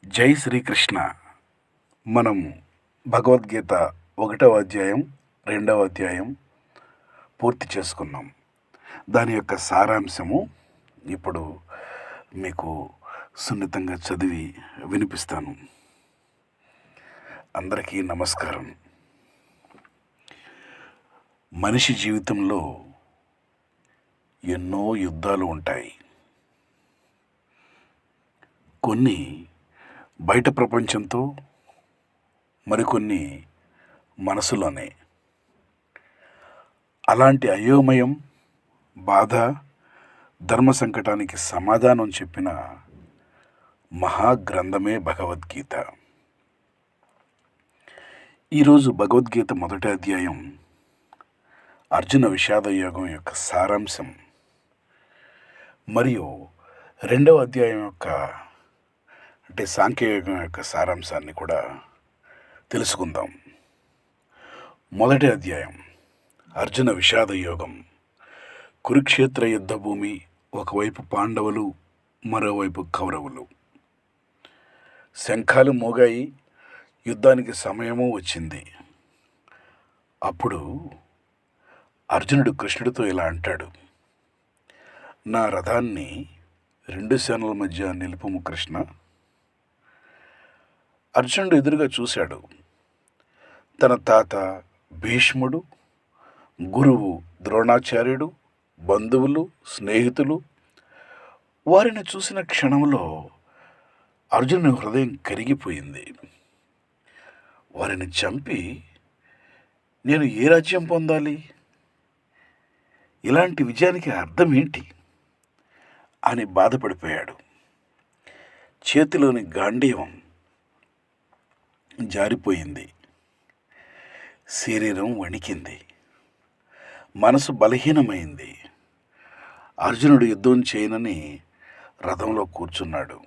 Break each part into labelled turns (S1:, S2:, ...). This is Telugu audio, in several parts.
S1: జై శ్రీకృష్ణ. మనం భగవద్గీత 1వ అధ్యాయం 2వ అధ్యాయం పూర్తి చేసుకున్నాం. దాని యొక్క సారాంశము ఇప్పుడు మీకు సున్నితంగా చదివి వినిపిస్తాను. అందరికీ నమస్కారం. మనిషి జీవితంలో ఎన్నో యుద్ధాలు ఉంటాయి. కొన్ని బయట ప్రపంచంతో, మరికొన్ని మనసులోనే. అలాంటి అయోమయం, బాధ, ధర్మ సంకటానికి సమాధానం చెప్పిన మహాగ్రంథమే భగవద్గీత. ఈరోజు భగవద్గీత 1వ అధ్యాయం అర్జున విషాద యోగం యొక్క సారాంశం మరియు 2వ అధ్యాయం యొక్క సాంఖ్యయోగం యొక్క సారాంశాన్ని కూడా తెలుసుకుందాం. 1వ అధ్యాయం అర్జున విషాద యోగం. కురుక్షేత్ర యుద్ధ భూమి, ఒకవైపు పాండవులు, మరోవైపు కౌరవులు. శంఖాలు మోగాయి, యుద్ధానికి సమయము వచ్చింది. అప్పుడు అర్జునుడు కృష్ణుడితో ఇలా అంటాడు: నా రథాన్ని 2 సేనల మధ్య నిలుపుము కృష్ణ. అర్జునుడు ఎదురుగా చూశాడు. తన తాత భీష్ముడు, గురువు ద్రోణాచార్యుడు, బంధువులు, స్నేహితులు, వారిని చూసిన క్షణంలో అర్జునుని హృదయం కరిగిపోయింది. వారిని చంపి నేను ఏ రాజ్యం పొందాలి? ఇలాంటి విజయానికి అర్థం ఏంటి అని బాధపడిపోయాడు. చేతిలోని గాంధీవం జారిపోయింది. శరీరం వణికింది. మనసు బలహీనమైంది. అర్జునుడు యుద్ధం చేయనని రథంలో కూర్చున్నాడు.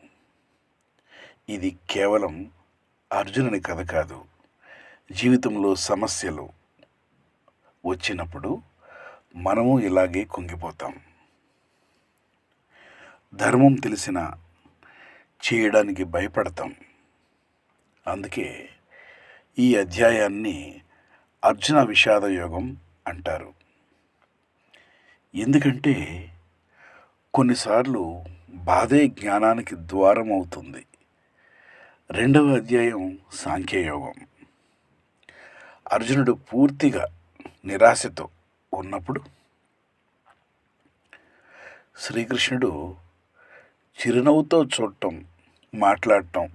S1: ఇది కేవలం అర్జునుని కథ కాదు. జీవితంలో సమస్యలు వచ్చినప్పుడు మనము ఇలాగే కుంగిపోతాం. ధర్మం తెలిసినా చేయడానికి భయపడతాం. అందుకే ఈ అధ్యాయాన్ని అర్జున విషాద యోగం అంటారు. ఎందుకంటే కొన్నిసార్లు బాధే జ్ఞానానికి ద్వారం అవుతుంది. 2వ అధ్యాయం సాంఖ్యయోగం. అర్జునుడు పూర్తిగా నిరాశతో ఉన్నప్పుడు శ్రీకృష్ణుడు చిరునవ్వుతో చూడటం, మాట్లాడటం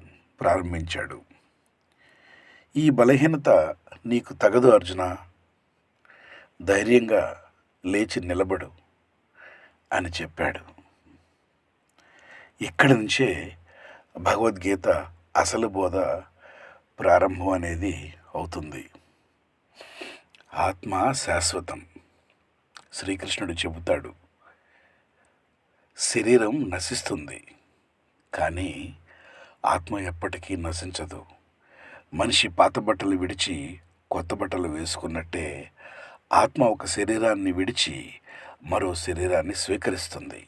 S1: ప్రారంభించాడు. ఈ బలహీనత నీకు తగదు అర్జున, ధైర్యంగా లేచి నిలబడు అని చెప్పాడు. ఇక్కడి నుంచే భగవద్గీత అసలు బోధ ప్రారంభం అనేది అవుతుంది. ఆత్మ శాశ్వతం. శ్రీకృష్ణుడు చెబుతాడు, శరీరం నశిస్తుంది, కానీ ఆత్మ ఎప్పటికీ నశించదు. మనిషి పాత బట్టలు విడిచి కొత్త బట్టలు వేసుకున్నట్టే ఆత్మ ఒక శరీరాన్ని విడిచి మరో శరీరాన్ని స్వీకరిస్తుంది.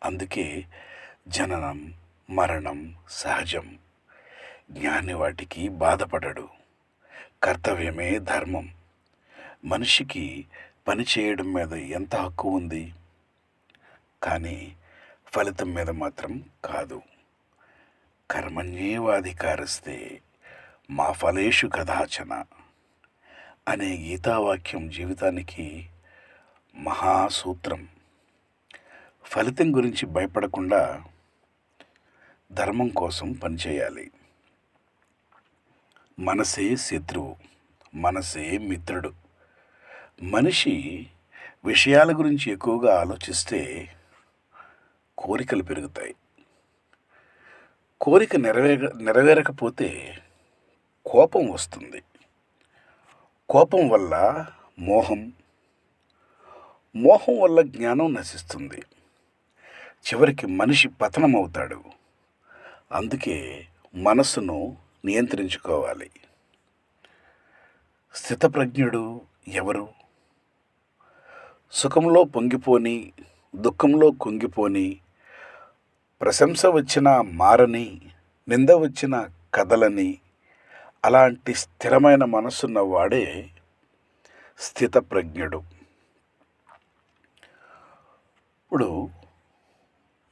S1: అందుకే జననం మరణం సహజం. జ్ఞాని వాటికి బాధపడడు. కర్తవ్యమే ధర్మం. మనిషికి పని చేయడం మీద ఎంత హక్కు ఉంది, కానీ ఫలితం మీద మాత్రం కాదు. కర్మణ్యేవాధికారస్తే మా ఫలేషు కదాచన అనే గీతావాక్యం జీవితానికి మహాసూత్రం. ఫలితం గురించి భయపడకుండా ధర్మం కోసం పనిచేయాలి. మనసే శత్రువు, మనసే మిత్రుడు. మనిషి విషయాల గురించి ఎక్కువగా ఆలోచిస్తే కోరికలు పెరుగుతాయి. కోరిక నెరవేరకపోతే కోపం వస్తుంది. కోపం వల్ల మోహం, మోహం వల్ల జ్ఞానం నశిస్తుంది. చివరికి మనిషి పతనమవుతాడు. అందుకే మనస్సును నియంత్రించుకోవాలి. స్థితప్రజ్ఞుడు ఎవరు? సుఖంలో పొంగిపోని, దుఃఖంలో కుంగిపోని, ప్రశంస వచ్చినా మారని, నింద వచ్చిన కథలని అలాంటి స్థిరమైన మనస్సున్న వాడే స్థితప్రజ్ఞుడు. ఇప్పుడు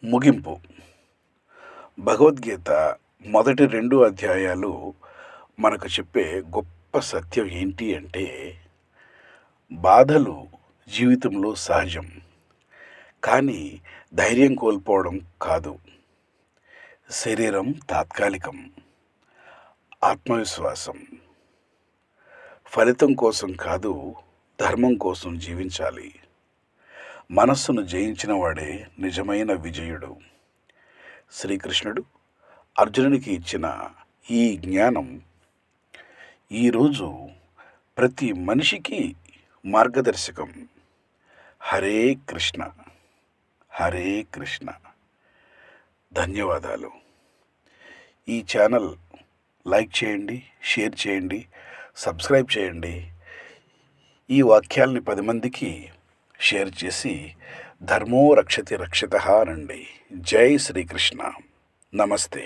S1: ముగింపు. భగవద్గీత మొదటి 2 అధ్యాయాలు మనకు చెప్పే గొప్ప సత్యం ఏంటి అంటే, బాధలు జీవితంలో సహజం, కానీ ధైర్యం కోల్పోవడం కాదు. శరీరం తాత్కాలికం, ఆత్మవిశ్వాసం ఫలితం కోసం కాదు, ధర్మం కోసం జీవించాలి. మనస్సును జయించిన వాడే నిజమైన విజయుడు. శ్రీకృష్ణుడు అర్జునునికి ఇచ్చిన ఈ జ్ఞానం ఈరోజు ప్రతి మనిషికి మార్గదర్శకం. హరే కృష్ణ, హరే కృష్ణ. ధన్యవాదాలు. ఈ ఛానల్ లైక్ చేయండి, షేర్ చేయండి, సబ్స్క్రైబ్ చేయండి. ఈ వాక్యాల్ని 10 మందికి షేర్ చేసి ధర్మో రక్షతి రక్షితః అనండి. జై శ్రీకృష్ణ. నమస్తే.